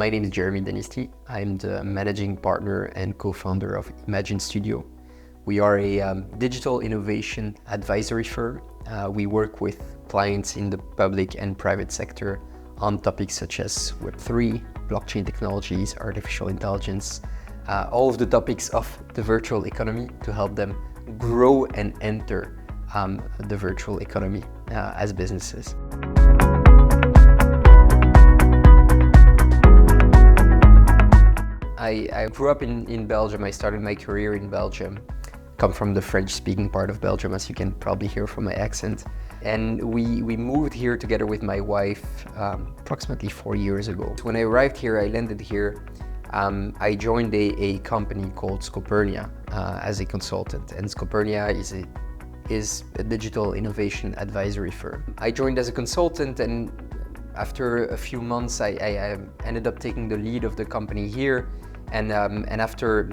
My name is Denisty. I'm the managing partner and co-founder of Imagin3. We are a digital innovation advisory firm. We work with clients in the public and private sector on topics such as Web3, blockchain technologies, artificial intelligence, all of the topics of the virtual economy to help them grow and enter the virtual economy as businesses. I grew up in Belgium. I started my career in Belgium. Come from the French-speaking part of Belgium, as you can probably hear from my accent. And we moved here together with my wife approximately 4 years ago. When I arrived here, I landed here. I joined a company called Scopernia as a consultant, and Scopernia is a digital innovation advisory firm. I joined as a consultant, and after a few months, I ended up taking the lead of the company here. And after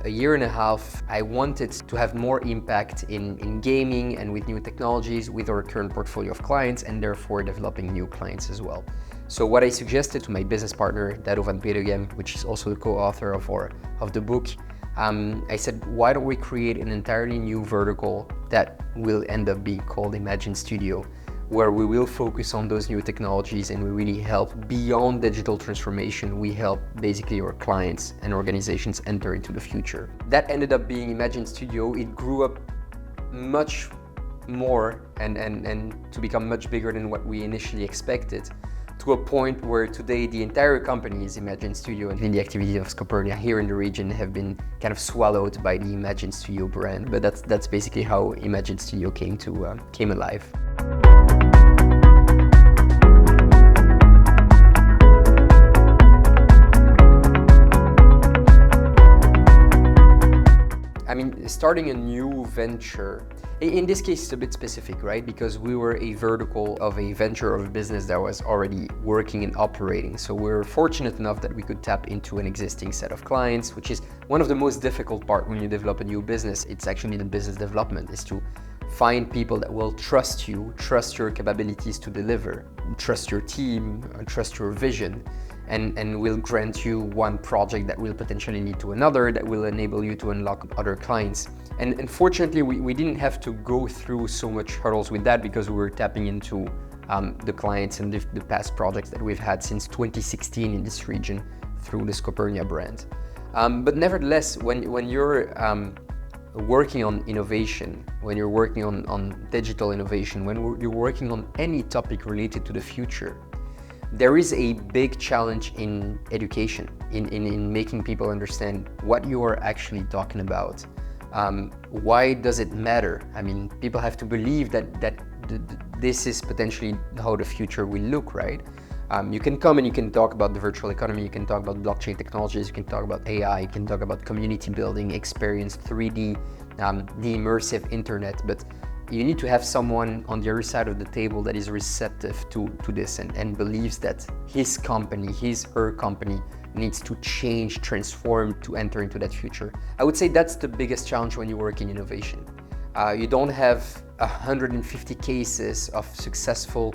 a year and a half, I wanted to have more impact in gaming and with new technologies with our current portfolio of clients, and therefore developing new clients as well. So what I suggested to my business partner, Dado van Pedegem, which is also the co-author of the book, I said, why don't we create an entirely new vertical that will end up being called Imagin3, where we will focus on those new technologies and we really help beyond digital transformation. We help basically our clients and organizations enter into the future. That ended up being Imagin3. It grew up much more and to become much bigger than what we initially expected, to a point where today the entire company is Imagin3, and the activities of Scopernia here in the region have been kind of swallowed by the Imagin3 brand. But that's basically how Imagin3 came alive. I mean, starting a new venture, in this case it's a bit specific, right? Because we were a vertical of a venture of a business that was already working and operating. So we're fortunate enough that we could tap into an existing set of clients, which is one of the most difficult part when you develop a new business. It's actually the business development, is to find people that will trust you, trust your capabilities to deliver, trust your team, trust your vision, and will grant you one project that will potentially lead to another, that will enable you to unlock other clients. And fortunately, we didn't have to go through so much hurdles with that, because we were tapping into the clients and the past projects that we've had since 2016 in this region through the Scopernia brand. But nevertheless, when you're working on innovation, when you're working on digital innovation, when you're working on any topic related to the future, there is a big challenge in education, in making people understand what you are actually talking about. Why does it matter? I mean, people have to believe that this is potentially how the future will look, right? You can come and you can talk about the virtual economy, you can talk about blockchain technologies, you can talk about AI, you can talk about community building, experience, 3D, the immersive internet, but you need to have someone on the other side of the table that is receptive to this and believes that his company, her company, needs to change, transform to enter into that future. I would say that's the biggest challenge when you work in innovation. You don't have 150 cases of successful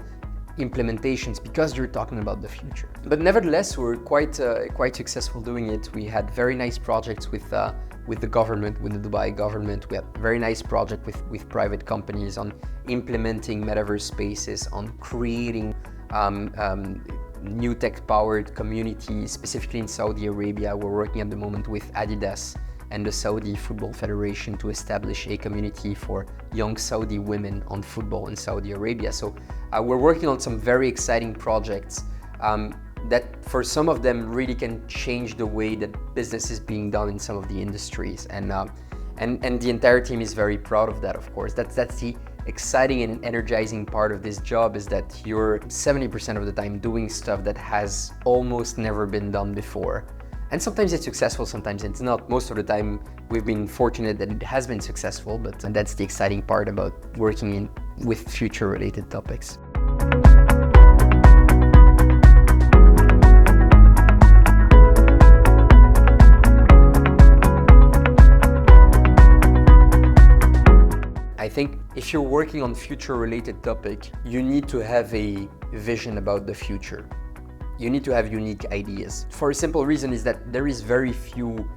implementations because you're talking about the future. But nevertheless, we're quite successful doing it. We had very nice projects with the government, with the Dubai government. We had very nice project with private companies on implementing metaverse spaces, on creating new tech-powered communities, specifically in Saudi Arabia. We're working at the moment with Adidas and the Saudi Football Federation to establish a community for young Saudi women on football in Saudi Arabia. So we're working on some very exciting projects that for some of them really can change the way that business is being done in some of the industries. And the entire team is very proud of that, of course. That's the exciting and energizing part of this job, is that you're 70% of the time doing stuff that has almost never been done before. And sometimes it's successful, sometimes it's not. Most of the time, we've been fortunate that it has been successful, but that's the exciting part about working with future-related topics. I think if you're working on future-related topic, you need to have a vision about the future. you need to have unique ideas. For a simple reason is that there is very few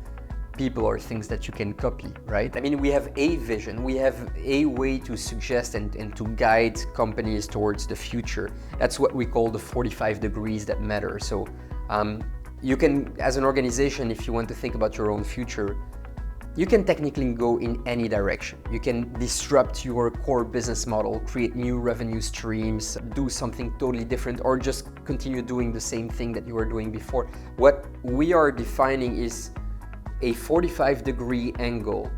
people or things that you can copy, right? I mean, we have a vision, we have a way to suggest and to guide companies towards the future. That's what we call the 45 degrees that matter. So you can, as an organization, if you want to think about your own future, you can technically go in any direction. You can disrupt your core business model, create new revenue streams, do something totally different, or just continue doing the same thing that you were doing before. What we are defining is a 45-degree angle.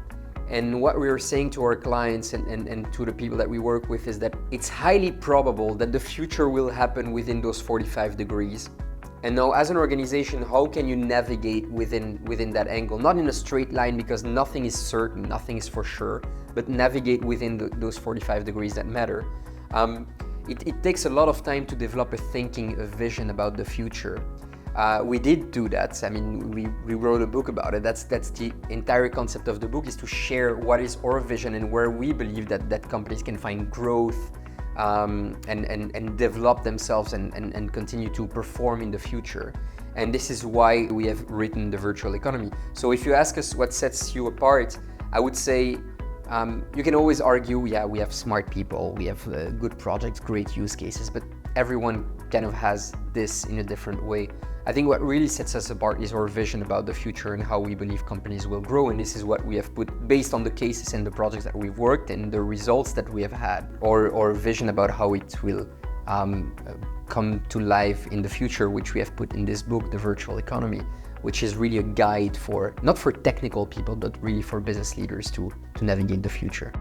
And what we are saying to our clients and to the people that we work with is that it's highly probable that the future will happen within those 45 degrees. And now, as an organization, how can you navigate within that angle? Not in a straight line, because nothing is certain, nothing is for sure, but navigate within those 45 degrees that matter. It takes a lot of time to develop a thinking, a vision about the future. We did do that. I mean, we wrote a book about it. That's the entire concept of the book, is to share what is our vision and where we believe that companies can find growth and develop themselves and continue to perform in the future. And this is why we have written the virtual economy. So if you ask us what sets you apart, I would say you can always argue, yeah, we have smart people, we have good projects, great use cases, but everyone kind of has this in a different way. I think what really sets us apart is our vision about the future and how we believe companies will grow. And this is what we have put based on the cases and the projects that we've worked and the results that we have had, or vision about how it will come to life in the future, which we have put in this book, The Virtual Economy, which is really a guide for, not for technical people, but really for business leaders to navigate the future.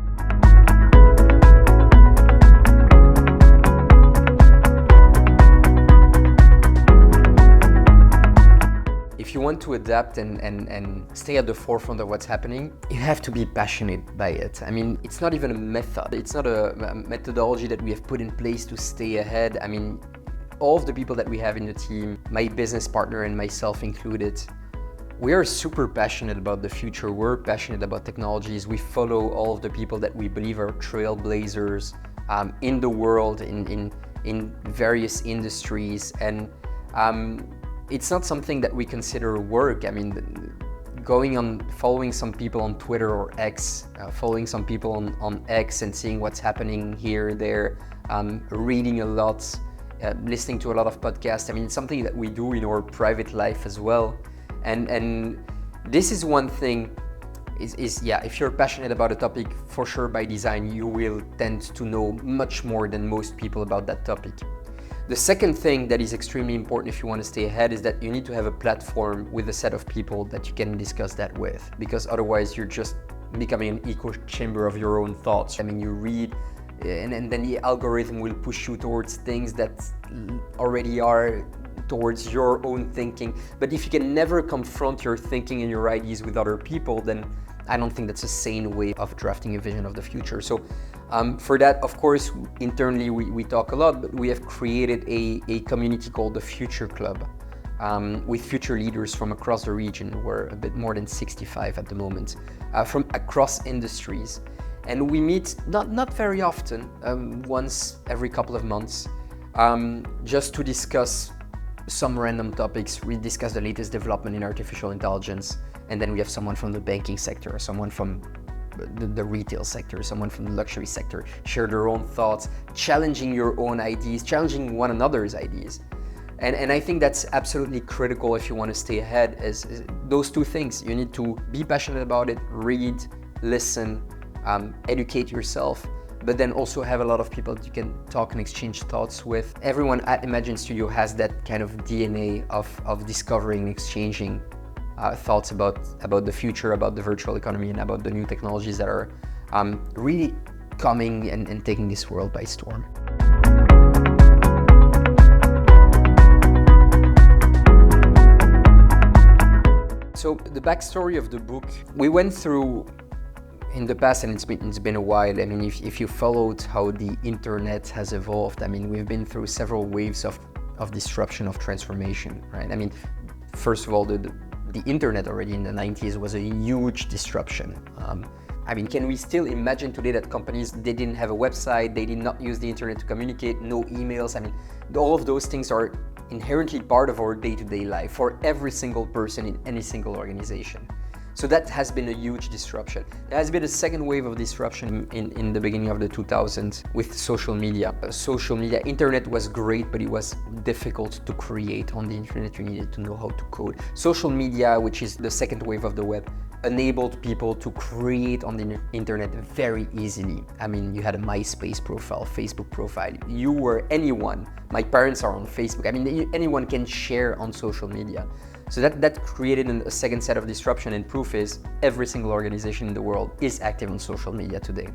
If you want to adapt and stay at the forefront of what's happening, you have to be passionate by it. I mean, it's not even a method. It's not a methodology that we have put in place to stay ahead. I mean, all of the people that we have in the team, my business partner and myself included, we are super passionate about the future. We're passionate about technologies. We follow all of the people that we believe are trailblazers in the world, in various industries. And it's not something that we consider work. I mean, following some people on Twitter or X, following some people on X and seeing what's happening here, there, reading a lot, listening to a lot of podcasts. I mean, it's something that we do in our private life as well. And this is one thing, yeah, if you're passionate about a topic, for sure by design, you will tend to know much more than most people about that topic. The second thing that is extremely important if you want to stay ahead is that you need to have a platform with a set of people that you can discuss that with, because otherwise you're just becoming an echo chamber of your own thoughts. I mean, you read and then the algorithm will push you towards things that already are towards your own thinking. But if you can never confront your thinking and your ideas with other people, then I don't think that's a sane way of drafting a vision of the future. So for that, of course, internally we talk a lot, but we have created a community called the Future Club with future leaders from across the region. We're a bit more than 65 at the moment, from across industries. And we meet not very often, once every couple of months, just to discuss some random topics. We discuss the latest development in artificial intelligence, and then we have someone from the banking sector, someone from the retail sector, someone from the luxury sector, share their own thoughts, challenging your own ideas, challenging one another's ideas. And I think that's absolutely critical if you want to stay ahead, is those two things. You need to be passionate about it, read, listen, educate yourself, but then also have a lot of people that you can talk and exchange thoughts with. Everyone at Imagin3 has that kind of DNA of discovering and exchanging thoughts about the future, about the virtual economy, and about the new technologies that are really coming and taking this world by storm. So the backstory of the book, we went through in the past, and it's been a while. I mean, if you followed how the internet has evolved, I mean, we've been through several waves of disruption, of transformation, right? I mean, first of all, the internet already in the 90s was a huge disruption. I mean, can we still imagine today that companies, they didn't have a website, they did not use the internet to communicate, no emails? I mean, all of those things are inherently part of our day-to-day life for every single person in any single organization. So that has been a huge disruption. There has been a second wave of disruption in the beginning of the 2000s with social media. Internet was great, but it was difficult to create on the internet. You needed to know how to code. Social media, which is the second wave of the web, enabled people to create on the internet very easily. I mean, you had a MySpace profile, Facebook profile. You were anyone. My parents are on Facebook. I mean, anyone can share on social media. So that created a second set of disruption, and proof is every single organization in the world is active on social media today.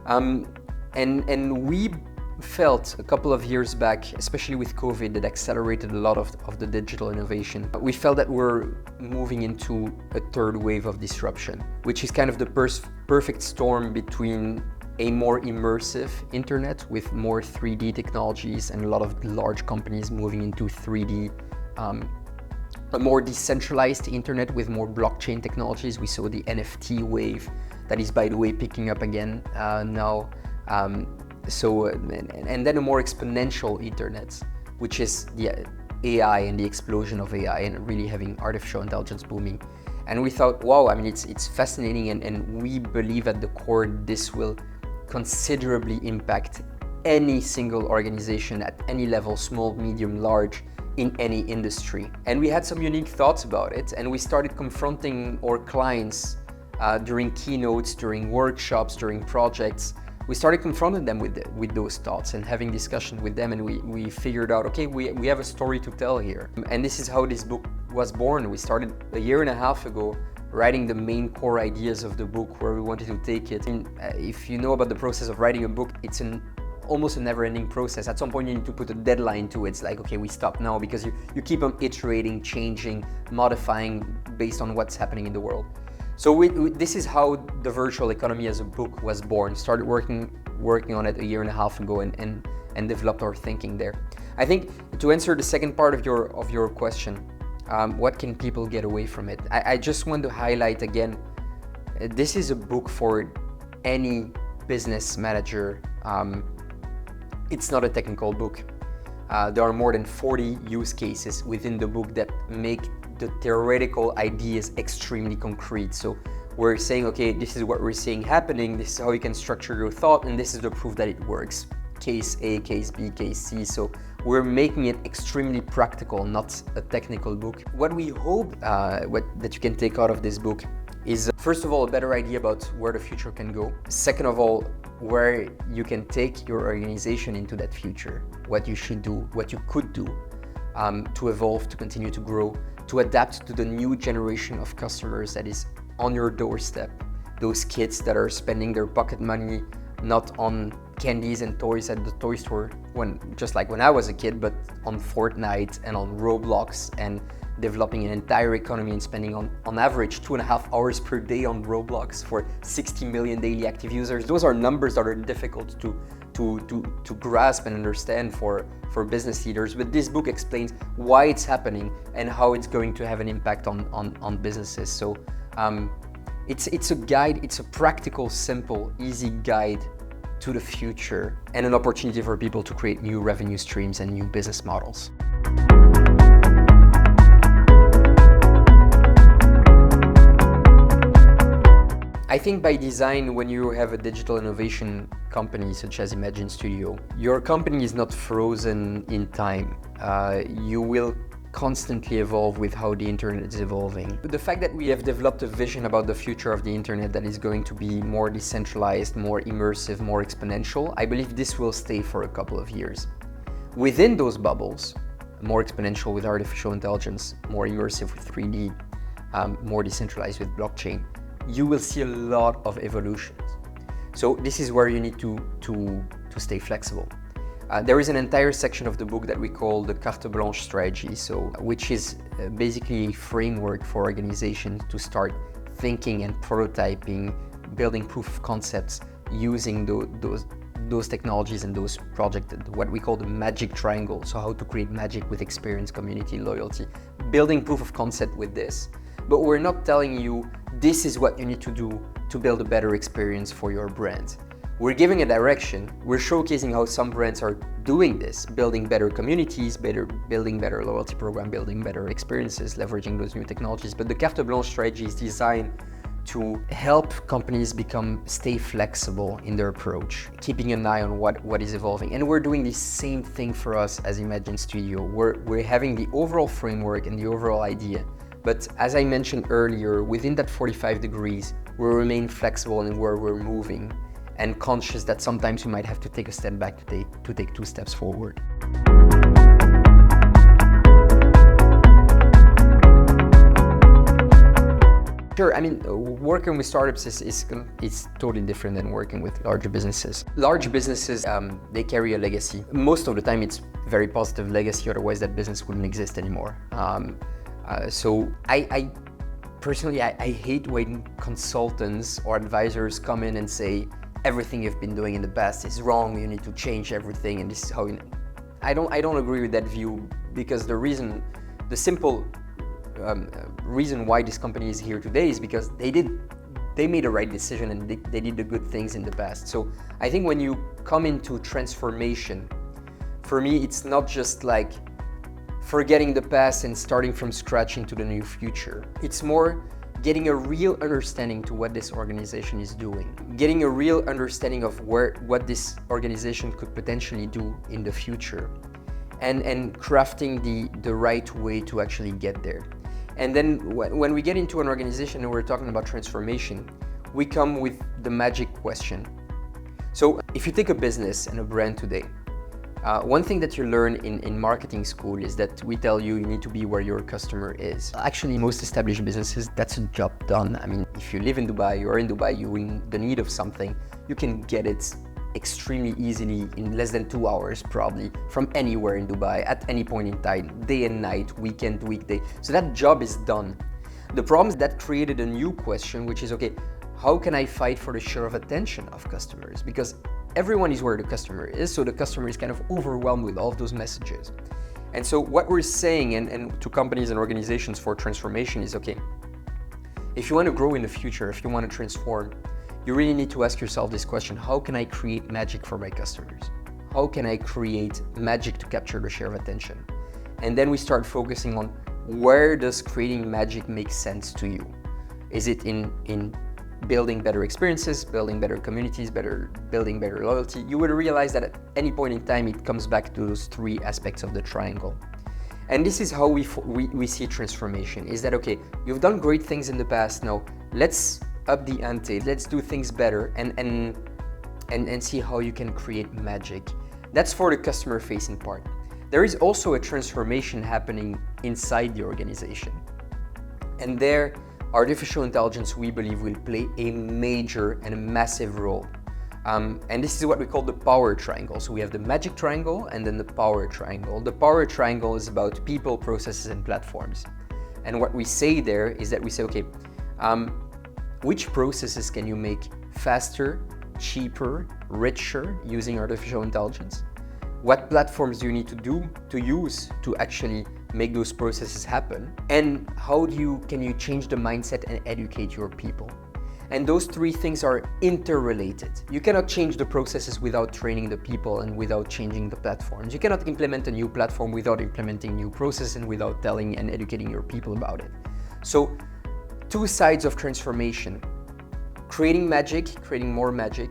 And we felt a couple of years back, especially with COVID, that accelerated a lot of the digital innovation. We felt that we're moving into a third wave of disruption, which is kind of the perfect storm between a more immersive internet with more 3D technologies and a lot of large companies moving into 3D, a more decentralized internet with more blockchain technologies. We saw the NFT wave that is, by the way, picking up again now. And then a more exponential internet, which is the AI and the explosion of AI and really having artificial intelligence booming. And we thought, wow, I mean, it's fascinating, and we believe at the core this will considerably impact any single organization at any level, small, medium, large, in any industry. And we had some unique thoughts about it, and we started confronting our clients during keynotes, during workshops, during projects. We started confronting them with those thoughts and having discussion with them, and we figured out, okay, we have a story to tell here. And this is how this book was born. We started a year and a half ago writing the main core ideas of the book, where we wanted to take it. And if you know about the process of writing a book, it's almost a never-ending process. At some point you need to put a deadline to it. It's like, okay, we stop now, because you keep on iterating, changing, modifying based on what's happening in the world. So this is how the virtual economy as a book was born. Started working on it a year and a half ago, and developed our thinking there. I think to answer the second part of your question, what can people get away from it? I just want to highlight again, this is a book for any business manager. It's not a technical book. There are more than 40 use cases within the book that make the theoretical ideas extremely concrete. So we're saying, okay, this is what we're seeing happening, this is how you can structure your thought, and this is the proof that it works. Case A, case B, case C. So we're making it extremely practical, not a technical book. What we hope that you can take out of this book is, first of all, a better idea about where the future can go. Second of all, where you can take your organization into that future, what you should do, what you could do to evolve, to continue to grow, to adapt to the new generation of customers that is on your doorstep. Those kids that are spending their pocket money not on candies and toys at the toy store, just like when I was a kid, but on Fortnite and on Roblox, and developing an entire economy and spending on average 2.5 hours per day on Roblox for 60 million daily active users. Those are numbers that are difficult to grasp and understand for business leaders, but this book explains why it's happening and how it's going to have an impact on businesses. So it's a guide, it's a practical, simple, easy guide to the future, and an opportunity for people to create new revenue streams and new business models. I think by design, when you have a digital innovation company such as Imagin3, your company is not frozen in time. You will constantly evolve with how the internet is evolving. The fact that we have developed a vision about the future of the internet that is going to be more decentralized, more immersive, more exponential, I believe this will stay for a couple of years. Within those bubbles, more exponential with artificial intelligence, more immersive with 3D, more decentralized with blockchain, you will see a lot of evolutions. So this is where you need to stay flexible. There is an entire section of the book that we call the carte blanche strategy, which is basically a framework for organizations to start thinking and prototyping, building proof of concepts using those technologies and those projects, what we call the magic triangle. So how to create magic with experience, community, loyalty, building proof of concept with this. But we're not telling you this is what you need to do to build a better experience for your brand. We're giving a direction. We're showcasing how some brands are doing this, building better communities, building better loyalty program, building better experiences, leveraging those new technologies. But the Carte Blanche strategy is designed to help companies stay flexible in their approach, keeping an eye on what is evolving. And we're doing the same thing for us as Imagin3. We're having the overall framework and the overall idea. But as I mentioned earlier, within that 45 degrees, we'll remain flexible in where we're moving and conscious that sometimes we might have to take a step back to take 2 steps forward. Sure, I mean, working with startups is totally different than working with larger businesses. Large businesses, they carry a legacy. Most of the time it's very positive legacy, otherwise that business wouldn't exist anymore. So I personally, I hate when consultants or advisors come in and say, everything you've been doing in the past is wrong, you need to change everything, and this is how you... I don't agree with that view, because the simple reason why this company is here today is because they made the right decision and they did the good things in the past. So I think when you come into transformation, for me, it's not just like forgetting the past and starting from scratch into the new future. It's more getting a real understanding to what this organization is doing, getting a real understanding of what this organization could potentially do in the future, and crafting the right way to actually get there. And then when we get into an organization and we're talking about transformation, we come with the magic question. So if you take a business and a brand today, one thing that you learn in marketing school is that we tell you need to be where your customer is. Actually, most established businesses, that's a job done. I mean, if you live in Dubai, you're in Dubai, you're in the need of something, you can get it extremely easily in less than 2 hours, probably, from anywhere in Dubai, at any point in time, day and night, weekend, weekday. So that job is done. The problem is that created a new question, which is, okay, how can I fight for the share of attention of customers? Because everyone is where the customer is, so the customer is kind of overwhelmed with all of those messages. And so what we're saying, and to companies and organizations for transformation is, okay, if you want to grow in the future, if you want to transform, you really need to ask yourself this question: how can I create magic for my customers? How can I create magic to capture the share of attention? And then we start focusing on, where does creating magic make sense to you? Is it in building better experiences, building better communities, building better loyalty? You will realize that at any point in time, it comes back to those 3 aspects of the triangle. And this is how we see transformation, is that, okay, you've done great things in the past, now let's up the ante, let's do things better and see how you can create magic. That's for the customer facing part. There is also a transformation happening inside the organization. And there, artificial intelligence, we believe, will play a major and a massive role. And this is what we call the power triangle. So we have the magic triangle and then the power triangle. The power triangle is about people, processes, and platforms. And what we say there is that we say, okay, which processes can you make faster, cheaper, richer using artificial intelligence? What platforms do you need to use to actually make those processes happen? And how can you change the mindset and educate your people? And those 3 things are interrelated. You cannot change the processes without training the people and without changing the platforms. You cannot implement a new platform without implementing new processes and without telling and educating your people about it. So 2 sides of transformation: creating magic, creating more magic,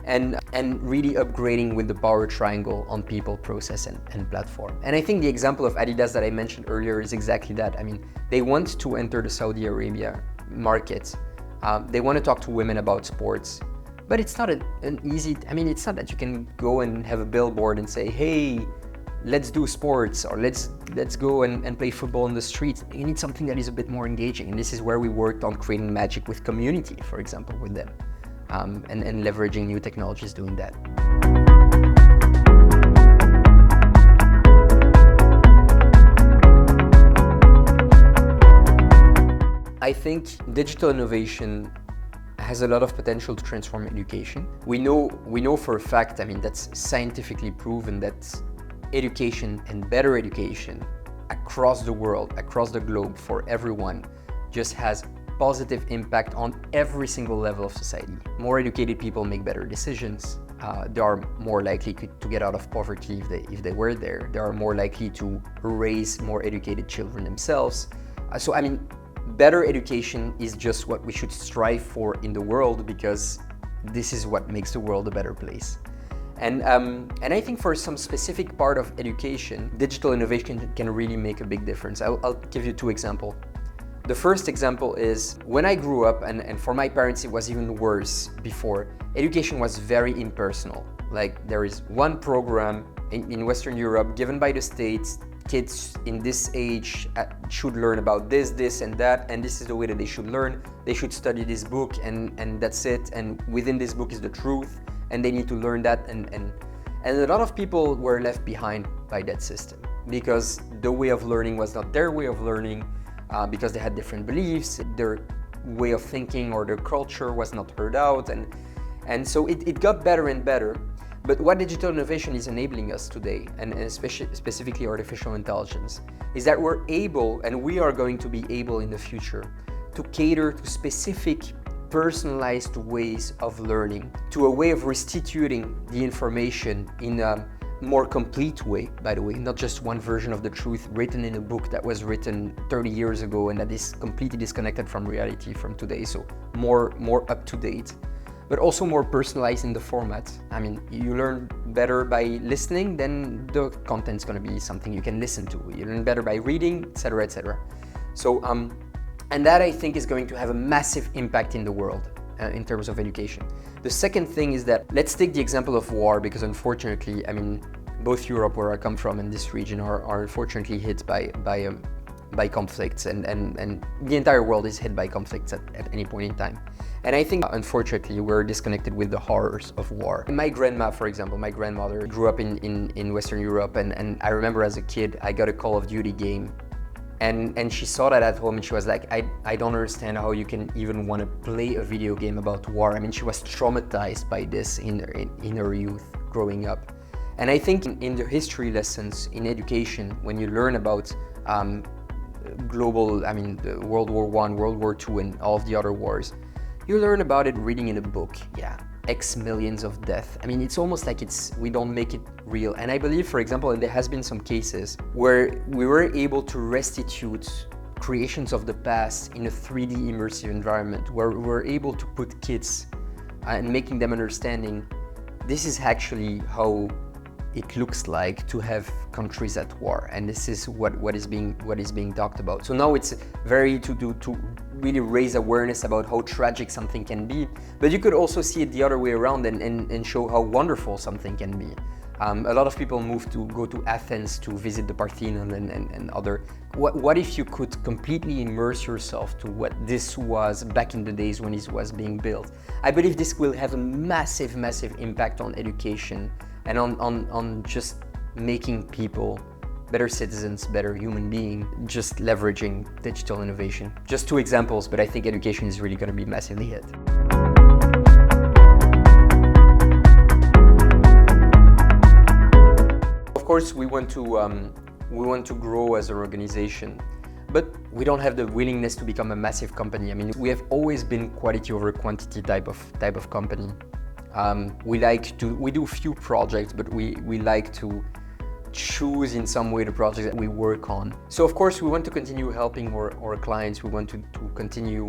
and really upgrading with the power triangle on people, process, and platform. And I think the example of Adidas that I mentioned earlier is exactly that. I mean, they want to enter the Saudi Arabia market. They want to talk to women about sports, but it's not it's not that you can go and have a billboard and say, hey, let's do sports, or let's go and play football on the street. You need something that is a bit more engaging. And this is where we worked on creating magic with community, for example, with them, and leveraging new technologies doing that. I think digital innovation has a lot of potential to transform education. We know for a fact, I mean, that's scientifically proven, that education and better education across the world, across the globe, for everyone, just has positive impact on every single level of society. More educated people make better decisions. They are more likely to get out of poverty if they were there. They are more likely to raise more educated children themselves. So I mean, better education is just what we should strive for in the world, because this is what makes the world a better place. And I think for some specific part of education, digital innovation can really make a big difference. I'll give you two examples. The first example is when I grew up, and for my parents it was even worse before, education was very impersonal. Like, there is one program in Western Europe given by the states. Kids in this age should learn about this and that, and this is the way that they should learn. They should study this book, and that's it, and within this book is the truth, and they need to learn that, and a lot of people were left behind by that system, because the way of learning was not their way of learning, because they had different beliefs, their way of thinking or their culture was not heard out, and so it got better and better. But what digital innovation is enabling us today, and especially specifically artificial intelligence, is that we're able, and we are going to be able in the future, to cater to specific personalized ways of learning, to a way of restituting the information in a more complete way, by the way, not just one version of the truth written in a book that was written 30 years ago and that is completely disconnected from reality from today, so more up to date, but also more personalized in the format. I mean, you learn better by listening, then the content's gonna be something you can listen to. You learn better by reading, etc., etc. So, and that I think is going to have a massive impact in the world in terms of education. The second thing is that, let's take the example of war, because unfortunately, I mean, both Europe, where I come from, and this region are unfortunately hit by conflicts, and the entire world is hit by conflicts at any point in time. And I think, unfortunately, we're disconnected with the horrors of war. My grandma, for example, my grandmother grew up in Western Europe, and I remember as a kid, I got a Call of Duty game, and she saw that at home, and she was like, I don't understand how you can even want to play a video game about war. I mean, she was traumatized by this in her youth growing up. And I think in the history lessons in education, when you learn about global, I mean, the World War I, World War II, and all of the other wars, you learn about it reading in a book. Yeah, X millions of deaths. I mean, it's almost like we don't make it real. And I believe, for example, and there has been some cases where we were able to restitute creations of the past in a 3D immersive environment, where we were able to put kids and making them understanding this is actually how it looks like to have countries at war, and this is what is being talked about. So now it's very to really raise awareness about how tragic something can be, but you could also see it the other way around and show how wonderful something can be. A lot of people go to Athens to visit the Parthenon and other. What if you could completely immerse yourself to what this was back in the days when it was being built? I believe this will have a massive impact on education and on just making people better citizens, better human beings, just leveraging digital innovation. Just two examples, but I think education is really going to be massively hit. Of course, we want to grow as an organization, but we don't have the willingness to become a massive company. I mean, we have always been quality over quantity type of company. We do few projects, but we like to choose in some way the projects that we work on. So of course we want to continue helping our clients. We want to continue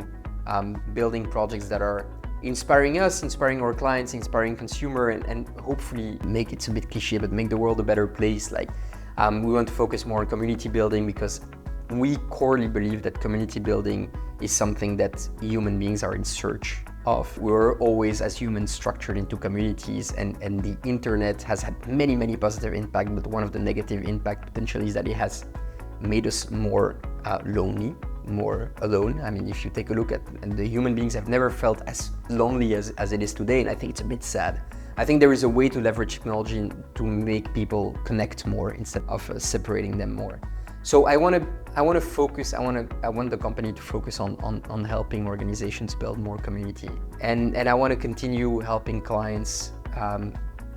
building projects that are inspiring us, inspiring our clients, inspiring consumer, and hopefully make, it's a bit cliche, but make the world a better place. Like we want to focus more on community building, because we corely believe that community building is something that human beings are in search of. We're always, as humans, structured into communities, and the internet has had many positive impact, but one of the negative impact potentially is that it has made us more lonely, more alone. I mean, if you take a look at, and the human beings have never felt as lonely as it is today, and I think it's a bit sad. I think there is a way to leverage technology to make people connect more instead of separating them more. So I want to focus. I want the company to focus on helping organizations build more community, and I want to continue helping clients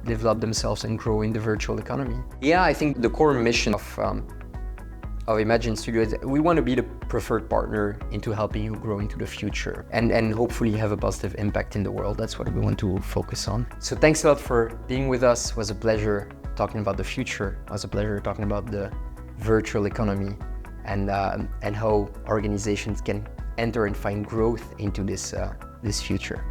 develop themselves and grow in the virtual economy. Yeah, I think the core mission of Imagin Studios, we want to be the preferred partner into helping you grow into the future and hopefully have a positive impact in the world. That's what we want to focus on. So thanks a lot for being with us. It was a pleasure talking about the future. It was a pleasure talking about the virtual economy and how organizations can enter and find growth into this future.